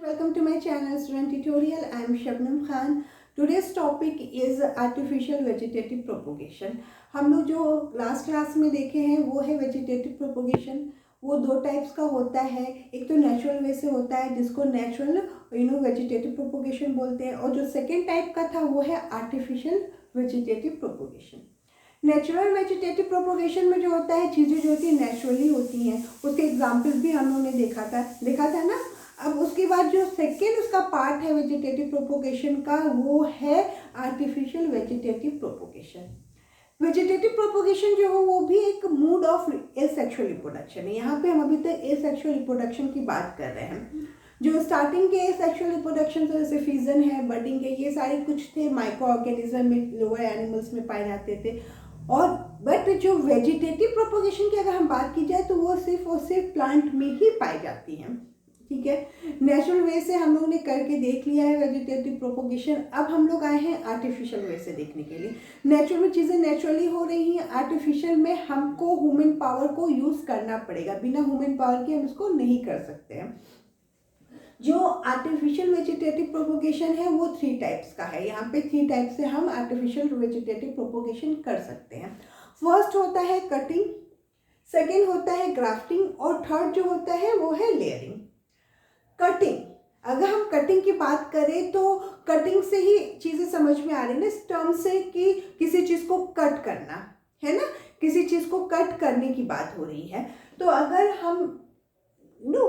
Welcome to my channel Student Tutorial. I am Shabnam Khan. Today's topic is artificial vegetative propagation. हम लोग जो last class में देखे हैं वो है वेजिटेटिव प्रोपोगेशन. वो दो टाइप्स का होता है. एक तो नेचुरल वे से होता है जिसको नेचुरल वेजिटेटिव प्रोपोगेशन बोलते हैं, और जो सेकेंड टाइप का था वो है artificial vegetative propagation. Natural vegetative propagation में जो होता है चीज़ें जो होती है नेचुरली होती हैं. उसके एग्जाम्पल्स भी हम लोगों ने देखा था ना. अब उसके बाद जो सेकेंड उसका पार्ट है वेजिटेटिव प्रोपोगेशन का वो है artificial vegetative propagation. Vegetative propagation जो हो वो भी एक मूड ऑफ एसेक्सुअल रिप्रोडक्शन है. यहाँ पे हम अभी तक एसेक्सुअल रिप्रोडक्शन की बात कर रहे हैं. जो स्टार्टिंग के एसेक्सुअल रिप्रोडक्शन जैसे फिजन है, बर्डिंग है, ये सारे कुछ थे माइक्रो ऑर्गेनिज्म में, लोअर एनिमल्स में पाए जाते थे. और बट जो वेजिटेटिव प्रोपोगेशन की अगर हम बात की जाए तो वो सिर्फ और सिर्फ प्लांट में ही पाई जाती हैं. ठीक है, नेचुरल वे से हम लोग ने करके देख लिया है वेजिटेटिव प्रोपोगेशन. अब हम लोग आए हैं आर्टिफिशियल वे से देखने के लिए. नेचुरल में चीज़ें नेचुरली हो रही हैं, आर्टिफिशियल में हमको ह्यूमन पावर को यूज़ करना पड़ेगा. बिना ह्यूमन पावर के हम इसको नहीं कर सकते हैं. जो आर्टिफिशियल वेजिटेटिव प्रोपोगेशन है वो 3 टाइप्स का है. यहाँ पे 3 टाइप से हम आर्टिफिशियल वेजिटेटिव प्रोपोगेशन कर सकते हैं. फर्स्ट होता है कटिंग, सेकेंड होता है ग्राफ्टिंग, और थर्ड जो होता है वो है लेयरिंग. कटिंग, अगर हम कटिंग की बात करें तो कटिंग से ही चीज़ें समझ में आ रही है ना, इस टर्म से कि किसी चीज़ को कट करना है ना, किसी चीज़ को कट करने की बात हो रही है. तो अगर हम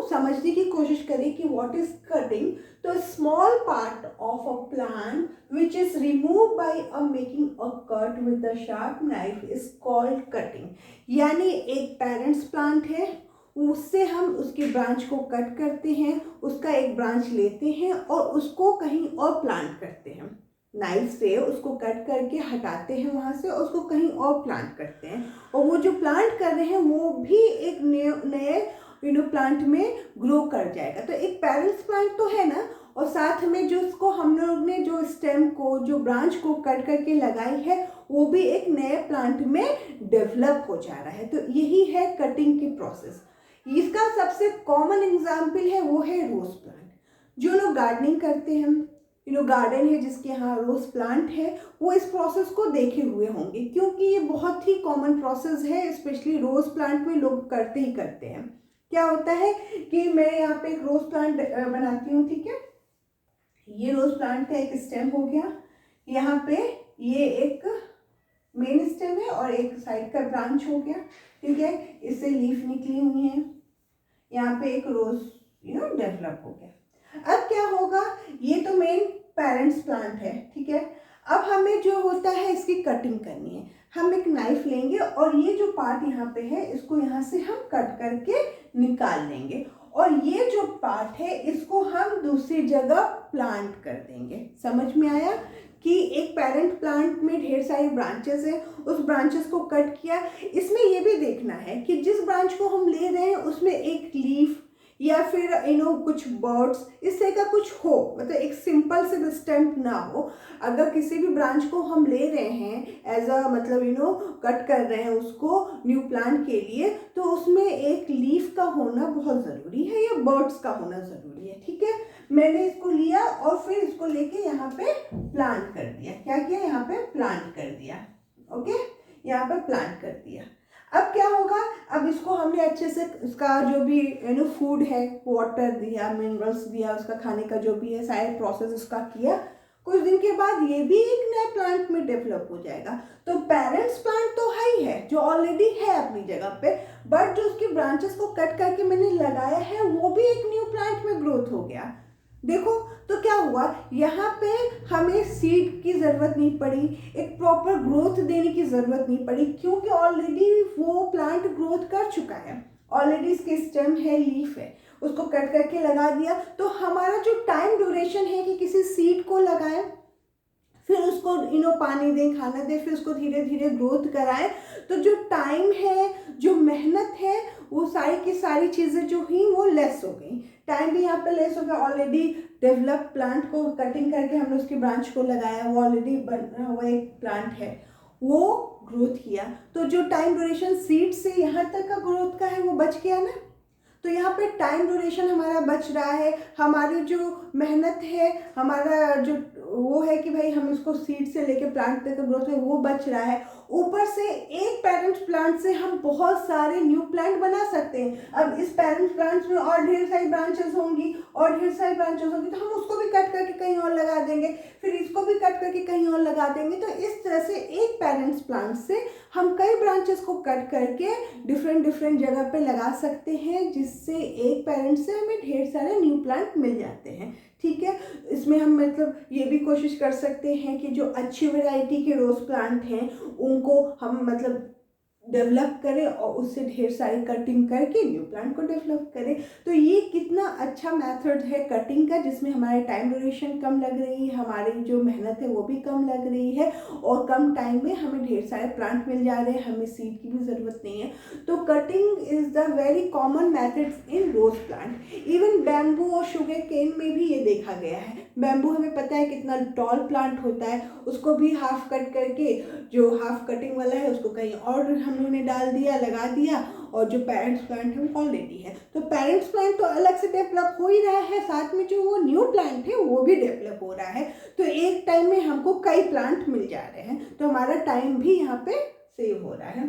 समझने की कोशिश करें कि व्हाट इज कटिंग, तो small part of a plant which is remove by a making a cut with a sharp knife is called cutting. यानी एक पेरेंट्स प्लांट है, उससे हम उसकी ब्रांच को कट करते हैं, उसका एक ब्रांच लेते हैं और उसको कहीं और प्लांट करते हैं. नाइफ से उसको कट करके हटाते हैं वहाँ से और उसको कहीं और प्लांट करते हैं. और वो जो प्लांट कर रहे हैं वो भी एक नए प्लांट में ग्रो कर जाएगा. तो एक पेरेंट्स प्लांट तो है ना, और साथ में जो उसको हम लोग ने जो स्टेम को, जो ब्रांच को कट करके लगाई है, वो भी एक नए प्लांट में डेवलप हो जा रहा है. तो यही है कटिंग की प्रोसेस. इसका सबसे कॉमन एग्जाम्पल है वो है रोज प्लांट. जो लोग गार्डनिंग करते हैं, गार्डन है जिसके यहाँ रोज प्लांट है, वो इस प्रोसेस को देखे हुए होंगे क्योंकि ये बहुत ही कॉमन प्रोसेस है. स्पेशली रोज प्लांट में लोग करते ही करते हैं. क्या होता है कि मैं यहाँ पे एक रोज प्लांट बनाती हूँ. ठीक है, ये रोज प्लांट का एक स्टेम हो गया. यहाँ पे ये एक मेन स्टेम है और एक साइड का ब्रांच हो गया. ठीक है, इससे लीफ निकली हुई है. यहाँ पे एक रोज डेवलप हो गया. अब क्या होगा, ये तो मेन पेरेंट्स प्लांट है. ठीक है, अब हमें जो होता है इसकी कटिंग करनी है. हम एक नाइफ लेंगे और ये जो पार्ट यहाँ पे है इसको यहाँ से हम कट करके निकाल लेंगे, और ये जो पार्ट है इसको हम दूसरी जगह प्लांट कर देंगे. समझ में आया कि एक पेरेंट प्लांट में ढेर सारी ब्रांचेस है, उस ब्रांचेस को कट किया. इसमें ये भी देखना है कि जिस ब्रांच को हम ले रहे हैं उसमें एक लीफ या फिर कुछ बर्ड्स इस तरह का कुछ हो, मतलब एक सिंपल से स्टेम्प ना हो. अगर किसी भी ब्रांच को हम ले रहे हैं एज अ मतलब कट कर रहे हैं उसको न्यू प्लांट के लिए, तो उसमें एक लीफ का होना बहुत ज़रूरी है या बर्ड्स का होना ज़रूरी है. ठीक है, मैंने इसको लिया और फिर इसको लेके यहाँ पे प्लांट कर दिया. क्या किया, यहाँ पे प्लांट कर दिया. ओके, यहाँ पे प्लांट कर दिया. अब क्या होगा, अब इसको हमने अच्छे से उसका जो भी फूड है, वाटर दिया, मिनरल्स दिया, उसका खाने का जो भी है सारे प्रोसेस उसका किया. कुछ दिन के बाद ये भी एक नए प्लांट में डेवलप हो जाएगा. तो पेरेंट्स प्लांट तो है ही है जो ऑलरेडी है अपनी जगह पे, बट जो उसकी ब्रांचेस को कट करके मैंने लगाया है वो भी एक न्यू प्लांट में ग्रोथ हो गया. देखो तो क्या हुआ, यहाँ पे हमें सीड की ज़रूरत नहीं पड़ी, एक प्रॉपर ग्रोथ देने की ज़रूरत नहीं पड़ी, क्योंकि ऑलरेडी वो प्लांट ग्रोथ कर चुका है. ऑलरेडी इसके स्टेम है, लीफ है, उसको कट करके लगा दिया. तो हमारा जो टाइम ड्यूरेशन है कि किसी सीड को लगाएं, फिर उसको पानी दें, खाना दें, फिर उसको धीरे धीरे ग्रोथ कराएं, तो जो टाइम है, जो मेहनत है, वो सारी की सारी चीज़ें जो हुई वो लेस हो गई. टाइम भी यहाँ पे लेस हो गया. ऑलरेडी डेवलप प्लांट को कटिंग करके हमने उसकी ब्रांच को लगाया, वो ऑलरेडी बना हुआ एक प्लांट है, वो ग्रोथ किया. तो जो टाइम ड्यूरेशन सीड से यहाँ तक का ग्रोथ का है वो बच गया ना. तो यहाँ पे टाइम ड्यूरेशन हमारा बच रहा है, हमारी जो मेहनत है, हमारा जो वो है कि भाई हम इसको सीड से लेके प्लांट तक ग्रोथ में वो बच रहा है। ऊपर से एक पेरेंट प्लांट से हम बहुत सारे न्यू प्लांट बना सकते हैं। अब इस पेरेंट प्लांट में और ढेर सारी ब्रांचेस होंगी और ढेर सारी ब्रांचेस होंगी, तो हम उसको भी कट करके कहीं और लगा देंगे, फिर इसको भी कट करके कहीं और लगा देंगे। तो इस तरह से एक पेरेंट्स प्लांट से हम कई ब्रांचेस को कट करके डिफरेंट जगह पे लगा सकते हैं, जिससे एक पेरेंट से हमें ढेर सारे न्यू प्लांट मिल जाते हैं। ठीक है, इसमें हम मतलब ये भी कोशिश कर सकते हैं कि जो अच्छी वैरायटी के रोज प्लांट हैं उनको हम मतलब डेवलप करें और उससे ढेर सारी कटिंग करके न्यू प्लांट को डेवलप करें। तो ये कितना अच्छा मेथड है कटिंग का, जिसमें हमारे टाइम ड्यूरेशन कम लग रही है, हमारी जो मेहनत है वो भी कम लग रही है और कम टाइम में हमें ढेर सारे प्लांट मिल जा रहे हैं, हमें सीड की भी ज़रूरत नहीं है। तो cutting is the very common method in rose plant. Even bamboo और शुगर केन में भी ये देखा गया है। बैम्बू हमें पता है कितना टॉल प्लांट होता है, उसको भी हाफ कट करके जो हाफ कटिंग वाला है उसको कहीं और हम लोगों ने डाल दिया, लगा दिया, और जो पेरेंट्स प्लांट है वो ऑलरेडी है। तो पेरेंट्स प्लांट तो अलग से डेवलप हो ही रहा है, साथ में जो वो न्यू प्लांट है वो भी डेवलप हो रहा है। तो एक टाइम में हमको कई प्लांट मिल जा रहे हैं, तो हमारा टाइम भी यहाँ पे सेव हो रहा है।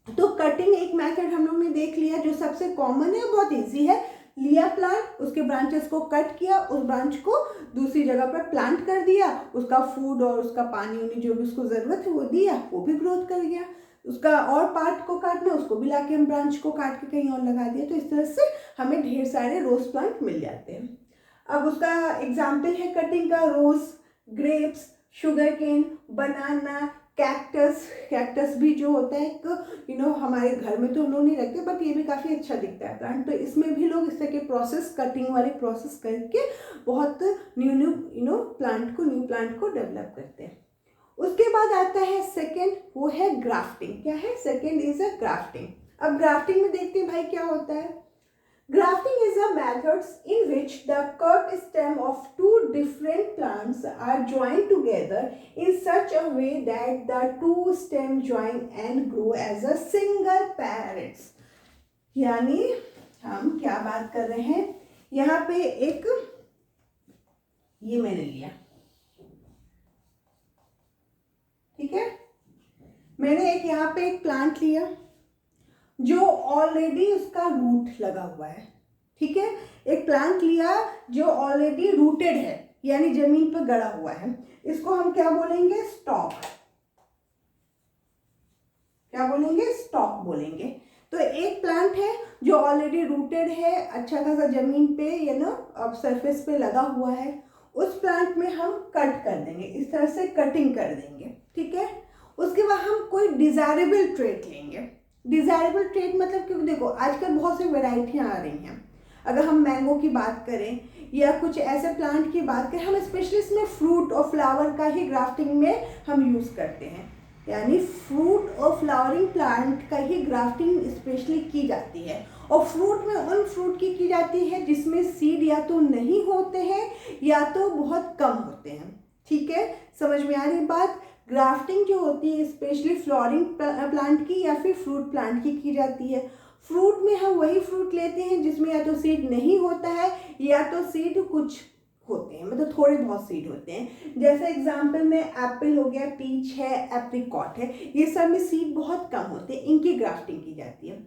तो कटिंग एक मेथड हम लोग ने देख लिया जो सबसे कॉमन है, बहुत ईजी है। लिया प्लांट, उसके ब्रांचेस को कट किया, उस ब्रांच को दूसरी जगह पर प्लांट कर दिया, उसका फूड और उसका पानी जो भी उसको ज़रूरत है वो दिया, वो भी ग्रोथ कर गया। उसका और पार्ट को काटना, उसको भी लाके हम ब्रांच को काट के कहीं और लगा दिया। तो इस तरह से हमें ढेर सारे रोज प्लांट मिल जाते हैं। अब उसका एग्जाम्पल है कटिंग का, रोज, ग्रेप्स, शुगर केन, बनाना, कैक्टस। कैक्टस भी जो होता है एक हमारे घर में तो हम लोग नहीं रखते, बट ये भी काफ़ी अच्छा दिखता है प्लांट। तो इसमें भी लोग इस तरह के प्रोसेस, कटिंग वाले प्रोसेस करके बहुत न्यू प्लांट को डेवलप करते हैं। उसके बाद आता है सेकेंड, वो है ग्राफ्टिंग। क्या है? Second is a grafting. अब ग्राफ्टिंग में देखते हैं भाई क्या होता है। Grafting is a method in which the curved stem of two different plants are joined together in such a way that the two stems join and grow as a single parent. यानी हम क्या बात कर रहे हैं, यहाँ पे एक, ये मैंने लिया, ठीक है, मैंने एक यहाँ पे एक प्लांट लिया जो ऑलरेडी उसका रूट लगा हुआ है। ठीक है, एक प्लांट लिया जो ऑलरेडी रूटेड है, यानी जमीन पर गड़ा हुआ है। इसको हम क्या बोलेंगे? स्टॉक। क्या बोलेंगे? स्टॉक बोलेंगे। तो एक प्लांट है जो ऑलरेडी रूटेड है, अच्छा खासा जमीन पे अब सरफेस पे लगा हुआ है, उस प्लांट में हम कट कर देंगे, इस तरह से कटिंग कर देंगे। ठीक है, उसके बाद हम कोई डिजायरेबल ट्रेट लेंगे। डिजायरेबल ट्रेट मतलब, क्योंकि देखो आजकल बहुत सी वेराइटियाँ आ रही हैं। अगर हम मैंगो की बात करें या कुछ ऐसे प्लांट की बात करें, हम स्पेशली इसमें फ्रूट और फ्लावर का ही ग्राफ्टिंग में हम यूज़ करते हैं, यानी फ्रूट और फ्लावरिंग प्लांट का ही ग्राफ्टिंग स्पेशली की जाती है। और फ्रूट में उन फ्रूट की जाती है जिसमें सीड या तो नहीं होते हैं या तो बहुत कम होते हैं। ठीक है, समझ में आ रही बात। ग्राफ्टिंग जो होती है स्पेशली फ्लावरिंग प्लांट की या फिर फ्रूट प्लांट की जाती है। फ्रूट में हम वही फ्रूट लेते हैं जिसमें या तो सीड नहीं होता है या तो सीड कुछ होते हैं, मतलब थोड़े बहुत सीड होते हैं। जैसे एग्जांपल में एप्पल हो गया, पीच है, एप्रिकॉट है, ये सब में सीड बहुत कम होते हैं, इनकी ग्राफ्टिंग की जाती है।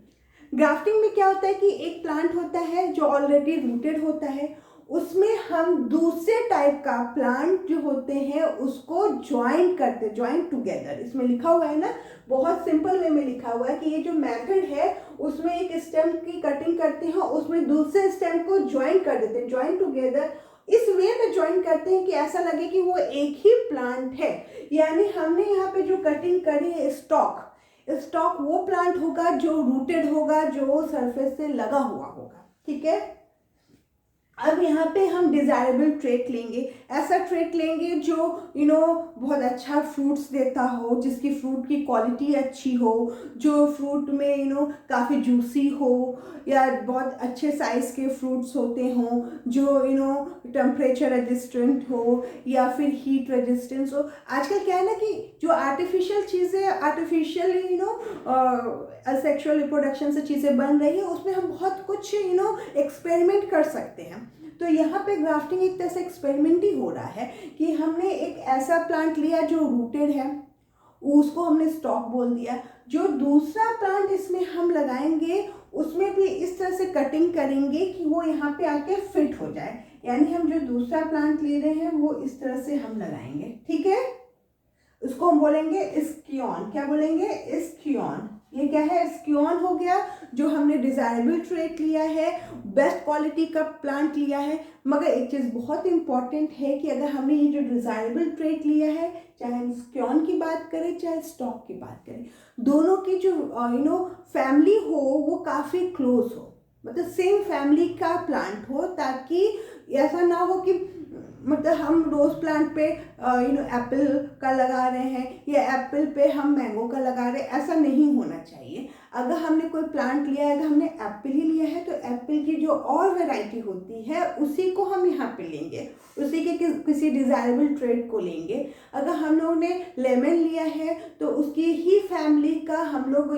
ग्राफ्टिंग में क्या होता है कि एक प्लांट होता है जो ऑलरेडी रूटेड होता है, उसमें हम दूसरे टाइप का प्लांट जो होते हैं उसको ज्वाइन करते, ज्वाइन टुगेदर। इसमें लिखा हुआ है ना, बहुत सिंपल वे में लिखा हुआ है कि ये जो मेथड है उसमें एक स्टेम की कटिंग करते हैं, उसमें दूसरे स्टेम को ज्वाइन कर देते हैं, ज्वाइन टुगेदर। इस वे में ज्वाइन करते हैं कि ऐसा लगे कि वो एक ही प्लांट है। यानी हमने यहाँ पे जो कटिंग करी है स्टॉक वो प्लांट होगा जो रूटेड होगा, जो सरफेस से लगा हुआ होगा। ठीक है, अब यहाँ पे हम डिज़ायरेबल ट्रेट लेंगे, ऐसा ट्रेट लेंगे जो बहुत अच्छा फ्रूट्स देता हो, जिसकी फ्रूट की क्वालिटी अच्छी हो, जो फ्रूट में काफ़ी जूसी हो, या बहुत अच्छे साइज़ के फ्रूट्स होते हों, जो टेम्परेचर रेजिस्टेंट हो या फिर हीट रेजिस्टेंस हो। आजकल क्या है ना कि जो आर्टिफिशियल चीज़ें, आर्टिफिशियल सेक्सुअल रिप्रोडक्शन से चीज़ें बन रही है, उसमें हम बहुत कुछ एक्सपेरिमेंट कर सकते हैं। तो यहाँ पे ग्राफ्टिंग एक तरह से एक्सपेरिमेंट ही हो रहा है कि हमने एक ऐसा प्लांट लिया जो रूटेड है, उसको हमने स्टॉक बोल दिया। जो दूसरा प्लांट इसमें हम लगाएंगे उसमें भी इस तरह से कटिंग करेंगे कि वो यहाँ पे आके फिट हो जाए, यानी हम जो दूसरा प्लांट ले रहे हैं वो इस तरह से हम लगाएंगे, ठीक है। उसको हम बोलेंगे स्क्यून। क्या बोलेंगे? स्क्यून। ये क्या है? स्क्यून हो गया। जो हमने डिजायरेबल ट्रेट लिया है, बेस्ट क्वालिटी का प्लांट लिया है। मगर एक चीज़ बहुत इंपॉर्टेंट है कि अगर हमने ये जो डिजायरेबल ट्रेट लिया है, चाहे हम स्क्यून की बात करें चाहे स्टॉक की बात करें, दोनों की जो फैमिली हो वो काफ़ी क्लोज हो, मतलब सेम फैमिली का प्लांट हो, ताकि ऐसा ना हो कि मतलब हम रोज प्लांट पे एप्पल का लगा रहे हैं या एप्पल पे हम मैंगो का लगा रहे हैं, ऐसा नहीं होना चाहिए। अगर हमने कोई प्लांट लिया है, अगर हमने एप्पल ही लिया है, तो एप्पल की जो और वैरायटी होती है उसी को हम यहाँ पे लेंगे, उसी के किसी डिजायरेबल ट्रेट को लेंगे। अगर हम लोगों ने लेमन लिया है तो उसकी ही फैमिली का हम लोग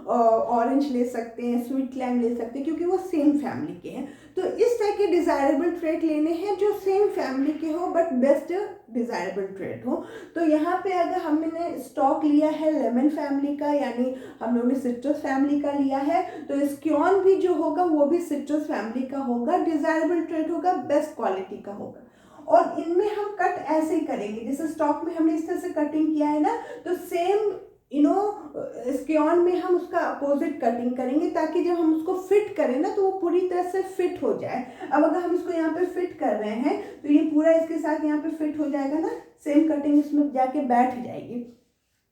ऑरेंज ले सकते हैं, स्वीट लाइम ले सकते हैं, क्योंकि वो सेम फैमिली के हैं। तो इस तरह के डिजायरेबल ट्रेट लेने हैं जो सेम फैमिली के हो बट बेस्ट डिजायरेबल ट्रेट हो। तो यहाँ पे अगर हमने स्टॉक लिया है लेमन फैमिली का, यानी हम लोगों ने सिट्रस फैमिली का लिया है, तो स्क्यून भी जो होगा वो भी सिट्रस फैमिली का होगा, डिजायरेबल ट्रेट होगा, बेस्ट क्वालिटी का होगा। और इनमें हम कट ऐसे ही करेंगे जैसे स्टॉक में हमने इस तरह से कटिंग किया है ना, तो सेम स्क्यून में हम उसका अपोजिट कटिंग करेंगे, ताकि जब हम उसको फिट करें ना तो वो पूरी तरह से फिट हो जाए। अब अगर हम इसको यहाँ पे फिट कर रहे हैं तो ये पूरा इसके साथ यहाँ पे फिट हो जाएगा ना, सेम कटिंग इसमें जाके बैठ जाएगी।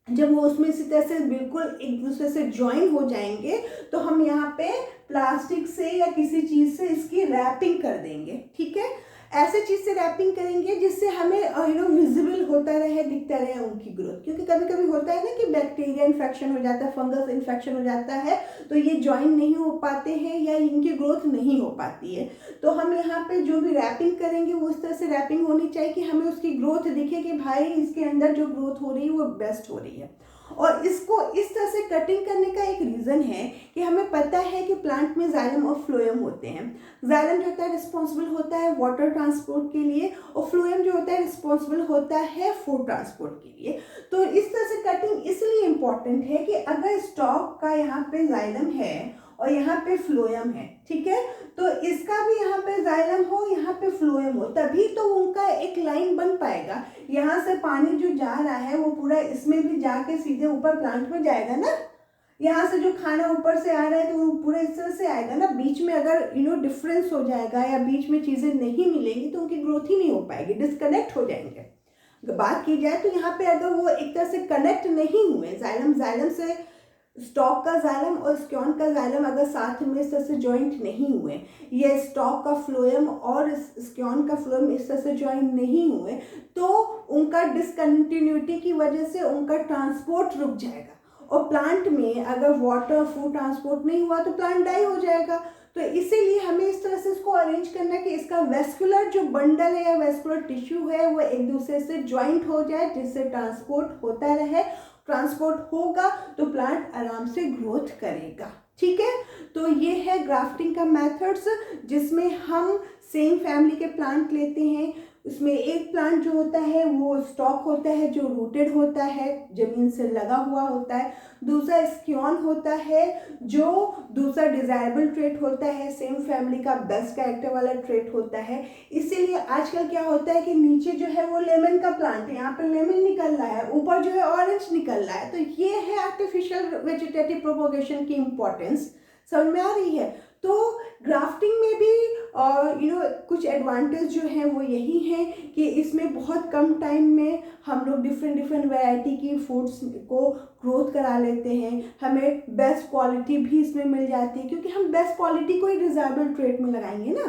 जब वो उसमें इसी तरह से बिल्कुल एक दूसरे से ज्वाइन हो जाएंगे तो हम यहाँ पे प्लास्टिक से या किसी चीज़ से इसकी रैपिंग कर देंगे, ठीक है। ऐसे चीज़ से रैपिंग करेंगे जिससे हमें विजिबल होता रहे, दिखता रहे उनकी ग्रोथ, क्योंकि कभी कभी होता है ना कि बैक्टीरिया इन्फेक्शन हो जाता है, फंगस इन्फेक्शन हो जाता है, तो ये ज्वाइन नहीं हो पाते हैं या इनकी ग्रोथ नहीं हो पाती है। तो हम यहाँ पे जो भी रैपिंग करेंगे वो उस तरह से रैपिंग होनी चाहिए कि हमें उसकी ग्रोथ दिखे कि भाई इसके अंदर जो ग्रोथ हो रही है वो बेस्ट हो रही है। और इसको इस तरह से कटिंग करने का एक रीज़न है कि हमें पता है कि प्लांट में जाइलम और फ्लोएम होते हैं। जाइलम जो होता है रिस्पॉन्सिबल होता है वाटर ट्रांसपोर्ट के लिए, और फ्लोएम जो होता है रिस्पॉन्सिबल होता है फूड ट्रांसपोर्ट के लिए। तो इस तरह से कटिंग इसलिए इम्पॉर्टेंट है कि अगर स्टॉक का यहाँ पे जाइलम है और यहाँ पे फ्लोएम है, ठीक है, तो इसका भी यहाँ पे जाइलम हो, यहाँ पे फ्लोएम हो, तभी तो उनका एक लाइन बन पाएगा। यहाँ से पानी जो जा रहा है वो पूरा इसमें भी जाके सीधे ऊपर प्लांट में जाएगा ना। यहाँ से जो खाना ऊपर से आ रहा है तो वो पूरे इस तरह से आएगा ना। बीच में अगर डिफरेंस हो जाएगा या बीच में चीज़ें नहीं मिलेंगी तो उनकी ग्रोथ ही नहीं हो पाएगी, डिस्कनेक्ट हो जाएंगे। बात की जाए तो यहाँ पे अगर वो एक तरह से कनेक्ट नहीं हुए, जाइलम से स्टॉक का जाइलम और स्क्यून का जाइलम अगर साथ में इस तरह से ज्वाइंट नहीं हुए, ये स्टॉक का फ्लोएम और स्क्यून का फ्लोएम इस तरह से ज्वाइंट नहीं हुए, तो उनका डिसकंटिन्यूटी की वजह से उनका ट्रांसपोर्ट रुक जाएगा। और प्लांट में अगर वाटर फूड ट्रांसपोर्ट नहीं हुआ तो प्लांट डाई हो जाएगा। तो इसीलिए हमें इस तरह से इसको अरेंज करना है कि इसका वेस्कुलर जो बंडल है या वेस्कुलर टिश्यू है वो एक दूसरे से ज्वाइंट हो जाए, जिससे ट्रांसपोर्ट होता रहे। ट्रांसपोर्ट होगा तो प्लांट आराम से ग्रोथ करेगा, ठीक है। तो ये है ग्राफ्टिंग का मेथड्स, जिसमें हम सेम फैमिली के प्लांट लेते हैं। उसमें एक प्लांट जो होता है वो स्टॉक होता है जो रूटेड होता है, जमीन से लगा हुआ होता है। दूसरा स्क्यून होता है जो दूसरा डिजायरेबल ट्रेट होता है, सेम फैमिली का बेस्ट कैरेक्टर वाला ट्रेट होता है। इसीलिए आजकल क्या होता है कि नीचे जो है वो लेमन का प्लांट है, यहाँ पे लेमन निकल रहा है, ऊपर जो है ऑरेंज निकल रहा है। तो ये है आर्टिफिशियल वेजिटेटिव प्रोपोगेशन की इम्पोर्टेंस, समझ में आ रही है। तो ग्राफ्टिंग में भी कुछ एडवांटेज जो हैं वो यही हैं कि इसमें बहुत कम टाइम में हम लोग डिफरेंट वैरायटी की फूड्स को ग्रोथ करा लेते हैं। हमें बेस्ट क्वालिटी भी इसमें मिल जाती है, क्योंकि हम बेस्ट क्वालिटी को ही डिजायरेबल ट्रेट में लगाएंगे ना,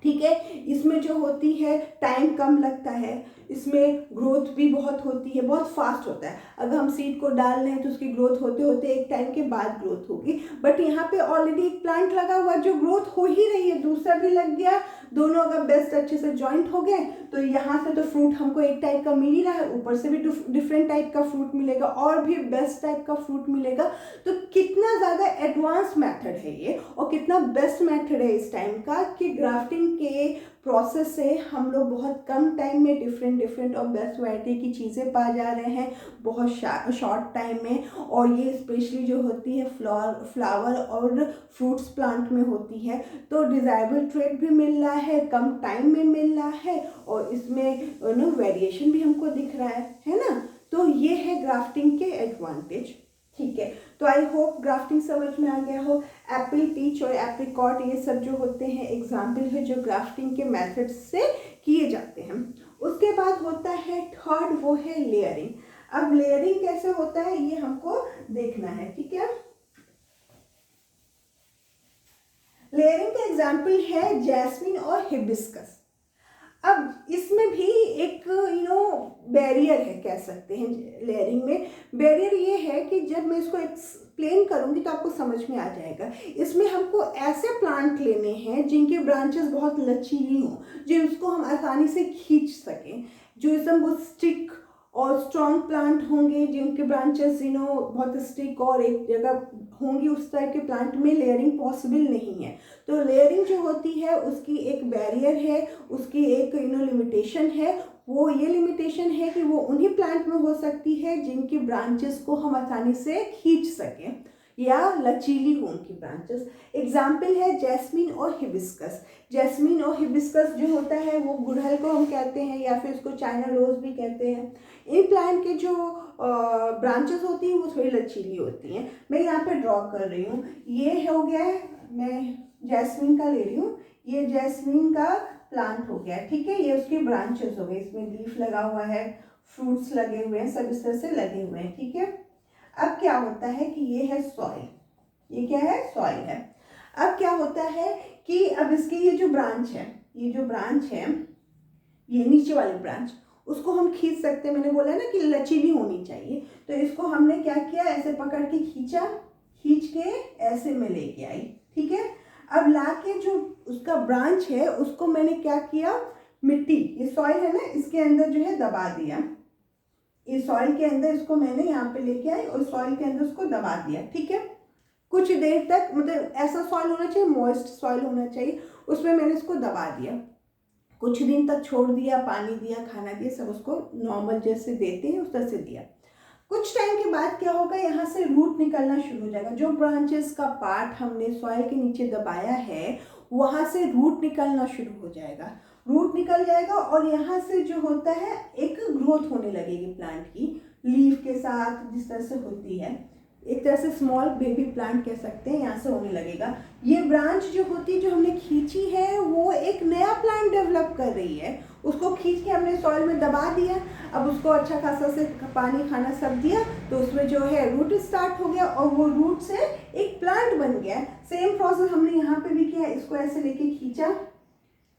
ठीक है। इसमें जो होती है टाइम कम लगता है, इसमें ग्रोथ भी बहुत होती है, बहुत फास्ट होता है। अगर हम सीड को डाल रहे हैं तो उसकी ग्रोथ होते होते एक टाइम के बाद ग्रोथ होगी, बट यहाँ पे ऑलरेडी एक प्लांट लगा हुआ जो ग्रोथ हो ही रही है, दूसरा भी लग गया, दोनों अगर बेस्ट अच्छे से जॉइंट हो गए तो यहाँ से तो फ्रूट हमको एक टाइप का मिल ही रहा है, ऊपर से भी डिफरेंट टाइप का फ्रूट मिलेगा और भी बेस्ट टाइप का फ्रूट मिलेगा। तो कितना ज़्यादा एडवांस मेथड है ये और कितना बेस्ट मेथड है इस टाइम का कि ग्राफ्टिंग के प्रोसेस से हम लोग बहुत कम टाइम में डिफरेंट और बेस्ट वैरायटी की चीज़ें पा जा रहे हैं बहुत शॉर्ट टाइम में। और ये स्पेशली जो होती है फ्लावर और फ्रूट्स प्लांट में होती है, तो डिज़ायरेबल ट्रेड भी मिल रहा है, कम टाइम में मिल रहा है और इसमें वेरिएशन भी हमको दिख रहा है ना। तो ये है ग्राफ्टिंग के एडवांटेज। ठीक है, तो आई होप ग्राफ्टिंग समझ में आ गया हो। एप्पल, पीच और एप्रिकॉट ये सब जो होते हैं एग्जाम्पल है जो ग्राफ्टिंग के मेथड से किए जाते हैं। उसके बाद होता है थर्ड, वो है लेयरिंग। अब लेयरिंग कैसे होता है ये हमको देखना है। ठीक है, लेयरिंग का एग्जाम्पल है जैस्मिन और हिबिस्कस। अब इसमें भी एक बैरियर है, कह सकते हैं लेयरिंग में। बैरियर ये है कि जब मैं इसको एक्सप्लेन करूंगी तो आपको समझ में आ जाएगा। इसमें हमको ऐसे प्लांट लेने हैं जिनके ब्रांचेस बहुत लचीली हों, जिसको हम आसानी से खींच सकें, जो एकदम वो स्टिक और स्ट्रॉन्ग प्लांट होंगे, जिनके ब्रांचेस बहुत स्टिक और एक जगह होंगी। उस टाइप के प्लांट में लेयरिंग पॉसिबल नहीं है। तो लेयरिंग जो होती है उसकी एक बैरियर है, उसकी एक लिमिटेशन है। वो ये लिमिटेशन है कि वो उन्हीं प्लांट में हो सकती है जिनकी ब्रांचेस को हम आसानी से खींच सकें या लचीली हो उनकी ब्रांचेस। एग्जाम्पल है जैस्मिन और हिबिस्कस। जैस्मिन और हिबिस्कस जो होता है वो गुड़हल को हम कहते हैं या फिर उसको चाइना रोज भी कहते हैं। इन प्लांट के जो ब्रांचेस होती हैं वो थोड़ी लचीली होती हैं। मैं यहाँ पे ड्रॉ कर रही हूँ, ये हो गया है, मैं जैस्मिन का ले रही हूँ, ये जैस्मिन का प्लांट हो गया। ठीक है, ये उसके ब्रांचेस हो गए, इसमें लीफ लगा हुआ है, फ्रूट्स लगे हुए हैं, सब इस तरह से लगे हुए हैं। ठीक है, अब क्या होता है कि ये है सॉइल, ये क्या है, सॉइल है। अब क्या होता है कि अब इसकी ये जो ब्रांच है, ये नीचे वाली ब्रांच, उसको हम खींच सकते हैं। मैंने बोला ना कि लचीली होनी चाहिए, तो इसको हमने क्या किया, ऐसे पकड़ के खींच के ऐसे में लेके आई। ठीक है, अब लाके जो उसका ब्रांच है उसको मैंने क्या किया, मिट्टी, ये सॉइल है ना, इसके अंदर जो है दबा दिया। इस सॉइल के अंदर इसको मैंने यहाँ पे लेके आई और सॉइल के अंदर उसको दबा दिया। ठीक है, कुछ देर तक, मतलब ऐसा सॉइल होना चाहिए, मॉइस्ट सॉइल होना चाहिए, उसमें मैंने इसको दबा दिया। कुछ दिन तक छोड़ दिया, पानी दिया, खाना दिया, सब उसको नॉर्मल जैसे देते हैं उस तरह से दिया। कुछ टाइम के बाद क्या होगा, यहाँ से रूट निकलना शुरू हो जाएगा। जो ब्रांचेस का पार्ट हमने सॉइल के नीचे दबाया है वहाँ से रूट निकलना शुरू हो जाएगा। रूट निकल जाएगा और यहाँ से जो होता है एक ग्रोथ होने लगेगी प्लांट की, लीफ के साथ जिस तरह से होती है, एक तरह से स्मॉल बेबी प्लांट कह सकते हैं, यहाँ से होने लगेगा। ये ब्रांच जो होती है, जो हमने खींची है, वो एक नया प्लांट डेवलप कर रही है। उसको खींच के हमने सॉइल में दबा दिया, अब उसको अच्छा खासा से पानी खाना सब दिया, तो उसमें जो है रूट स्टार्ट हो गया और वो रूट से एक प्लांट बन गया। सेम प्रोसेस हमने यहाँ पे भी किया, इसको ऐसे लेके खींचा,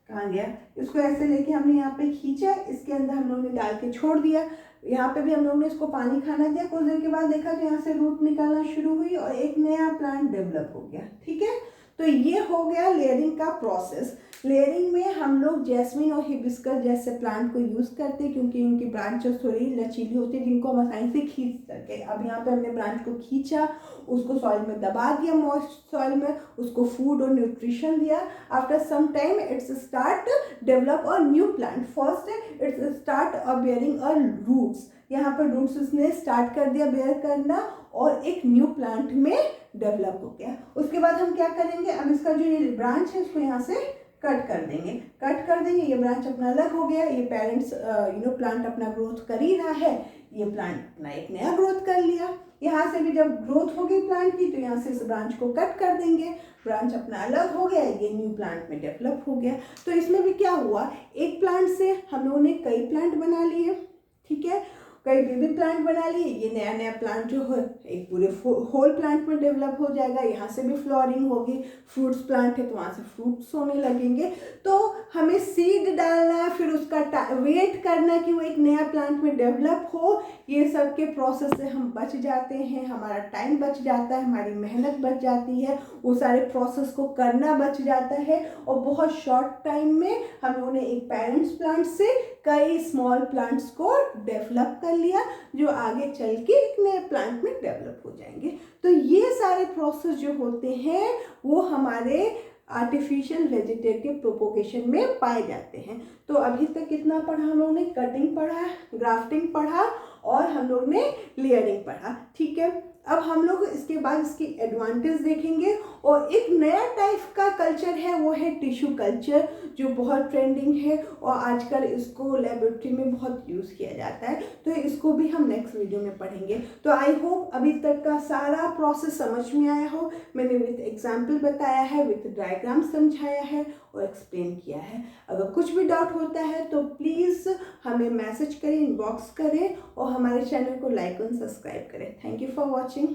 कहाँ गया, इसको ऐसे लेके हमने यहाँ पे खींचा, इसके अंदर हम लोगों ने डाल के छोड़ दिया। यहाँ पे भी हम लोगों ने इसको पानी खाना दिया। कुछ देर के बाद देखा तो यहाँ से रूट निकलना शुरू हुई और एक नया प्लांट डेवलप हो गया। ठीक है, तो ये हो गया लेयरिंग का प्रोसेस। लेयरिंग में हम लोग जैस्मिन और हिबिस्कस जैसे प्लांट को यूज़ करते हैं क्योंकि इनकी ब्रांचेस थोड़ी लचीली होती है जिनको हम आसानी से खींच सके। अब यहाँ पे हमने ब्रांच को खींचा, उसको सॉइल में दबा दिया, मॉइस्ट सॉइल में, उसको फूड और न्यूट्रिशन दिया। After some time its start develop a new plant. First its start bearing a roots, यहाँ पर रूट्स उसने स्टार्ट कर दिया बेयर करना और एक न्यू प्लांट में डेवलप हो गया। उसके बाद हम क्या करेंगे, अब इसका जो ये ब्रांच है इसको यहाँ से कट कर देंगे, ये ब्रांच अपना अलग हो गया। ये पेरेंट्स प्लांट अपना ग्रोथ कर ही रहा है, ये प्लांट अपना एक नया ग्रोथ कर लिया। यहाँ से भी जब ग्रोथ हो गई प्लांट की तो यहाँ से इस ब्रांच को कट कर देंगे, ब्रांच अपना अलग हो गया, ये न्यू प्लांट में डेवलप हो गया। तो इसमें भी क्या हुआ, एक प्लांट से हम लोगों ने कई प्लांट बना लिए। ठीक है, कई बेबी प्लांट बना लिए, ये नया नया प्लांट जो है एक पूरे होल प्लांट में डेवलप हो जाएगा। यहाँ से भी फ्लोरिंग होगी, फ्रूट्स प्लांट है तो वहाँ से फ्रूट्स होने लगेंगे। तो हमें सीड डालना, फिर उसका वेट करना कि वो एक नया प्लांट में डेवलप हो, ये सब के प्रोसेस से हम बच जाते हैं, हमारा टाइम बच जाता है, हमारी मेहनत बच जाती है, वो सारे प्रोसेस को करना बच जाता है। और बहुत शॉर्ट टाइम में हम लोगों ने एक पेरेंट्स प्लांट से कई स्मॉल प्लांट्स को डेवलप कर लिया, जो आगे चल के एक नए प्लांट में डेवलप हो जाएंगे। तो ये सारे प्रोसेस जो होते हैं वो हमारे आर्टिफिशियल वेजिटेटिव प्रोपोगेशन में पाए जाते हैं। तो अभी तक कितना पढ़ा हम लोगों ने? कटिंग पढ़ा, ग्राफ्टिंग पढ़ा और हम लोग ने लेयरिंग पढ़ा, ठीक है। अब हम लोग इसके बाद इसकी एडवांटेज देखेंगे। और एक नया टाइप का कल्चर है वो है टिश्यू कल्चर, जो बहुत ट्रेंडिंग है और आजकल इसको लेबोरेटरी में बहुत यूज़ किया जाता है। तो इसको भी हम नेक्स्ट वीडियो में पढ़ेंगे। तो आई होप अभी तक का सारा प्रोसेस समझ में आया हो। मैंने विथ एग्जाम्पल बताया है, विथ डायग्राम समझाया है और एक्सप्लेन किया है। अगर कुछ भी डाउट होता है तो प्लीज़ हमें मैसेज करें, इनबॉक्स करें और हमारे चैनल को लाइक और सब्सक्राइब करें। Thank you for watching.